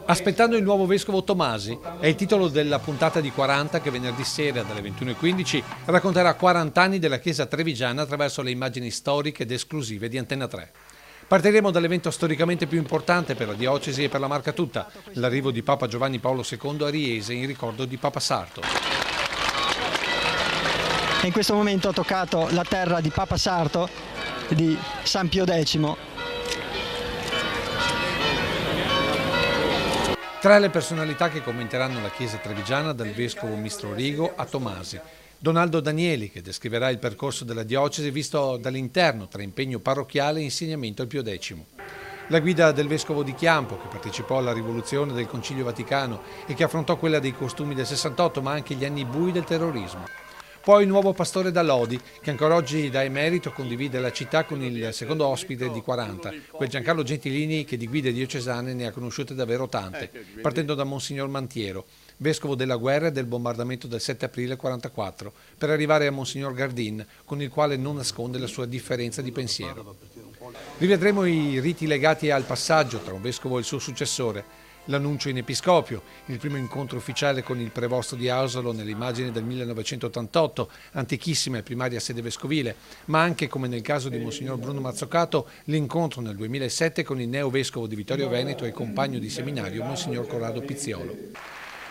Aspettando il nuovo vescovo Tomasi è il titolo della puntata di 40 che venerdì sera dalle 21:15 racconterà 40 anni della Chiesa trevigiana attraverso le immagini storiche ed esclusive di Antenna 3. Partiremo dall'evento storicamente più importante per la diocesi e per la Marca tutta, l'arrivo di Papa Giovanni Paolo II a Riese in ricordo di Papa Sarto. In questo momento ho toccato la terra di Papa Sarto, di San Pio X. Tra le personalità che commenteranno la Chiesa trevigiana, dal vescovo Mistro Rigo a Tomasi. Donaldo Danieli, che descriverà il percorso della diocesi visto dall'interno tra impegno parrocchiale e insegnamento al Pio X. La guida del vescovo di Chiampo, che partecipò alla rivoluzione del Concilio Vaticano e che affrontò quella dei costumi del 68, ma anche gli anni bui del terrorismo. Poi il nuovo pastore da Lodi, che ancora oggi da emerito condivide la città con il secondo ospite di 40, quel Giancarlo Gentilini che di guide diocesane ne ha conosciute davvero tante, partendo da Monsignor Mantiero, vescovo della guerra e del bombardamento del 7 aprile 44, per arrivare a Monsignor Gardin, con il quale non nasconde la sua differenza di pensiero. Rivedremo i riti legati al passaggio tra un vescovo e il suo successore, l'annuncio in episcopio, il primo incontro ufficiale con il prevosto di Asolo nell'immagine del 1988, antichissima e primaria sede vescovile, ma anche, come nel caso di Monsignor Bruno Mazzocato, l'incontro nel 2007 con il neovescovo di Vittorio Veneto e compagno di seminario Monsignor Corrado Pizziolo.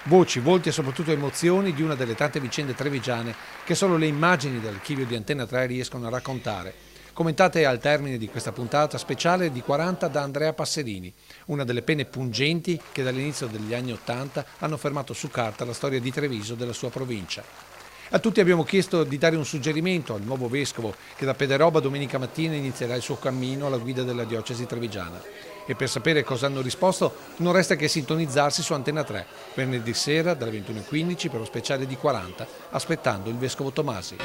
Voci, volti e soprattutto emozioni di una delle tante vicende trevigiane che solo le immagini dell'archivio di Antenna 3 riescono a raccontare. Commentate al termine di questa puntata speciale di 40 da Andrea Passerini, una delle penne pungenti che dall'inizio degli anni 80 hanno fermato su carta la storia di Treviso e della sua provincia. A tutti abbiamo chiesto di dare un suggerimento al nuovo vescovo che da Pederoba domenica mattina inizierà il suo cammino alla guida della diocesi trevigiana. E per sapere cosa hanno risposto non resta che sintonizzarsi su Antenna 3, venerdì sera dalle 21:15 per lo speciale di 40, aspettando il vescovo Tomasi.